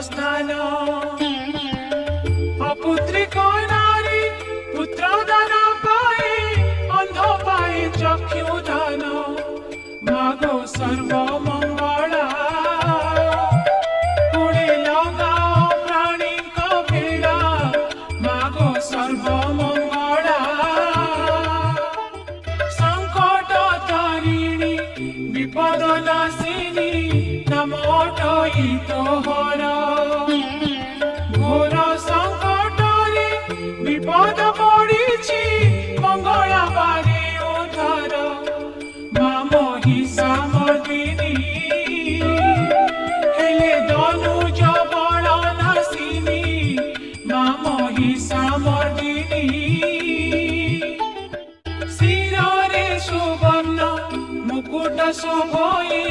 स्थान अपुत्रिक नारी पुत्र दान पाए अंध पाए चक्षु दान मागो सर्व मंगला पुणे लगाओ प्राणी को भेड़ा मागो सर्व मंगला संकट तारिणी विपद नाशिनी नमोटई तोहर घोर संकट रे विपद पड़ी मंगला बारे उद्धार मामो हिसा मर्दिनी हेले दनुज बल नाशिनी मामो हिसा मर्दिनी शिरे सुवर्ण मुकुट शोभई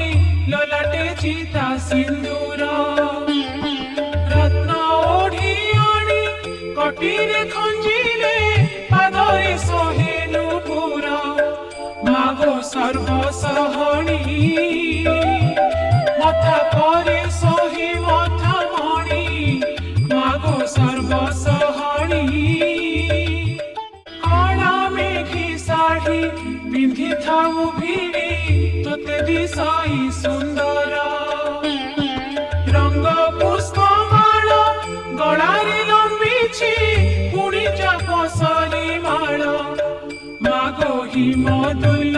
ललाटे चिता सिंदूर रत्न ओढ़ी आनी कटीरे खंजिले पादरे सोहेलु पुर मागो सर्व सहणी मथा परे सोहे मथा मणि मागो सर्व सहणी कणा मेघी साड़ी पिंधि थाऊ भिड़ी तोते दिशाई सुंदर रंग पुष्प माल गलारे लंबी पुणी चाप सरी माल मागो हिम दुल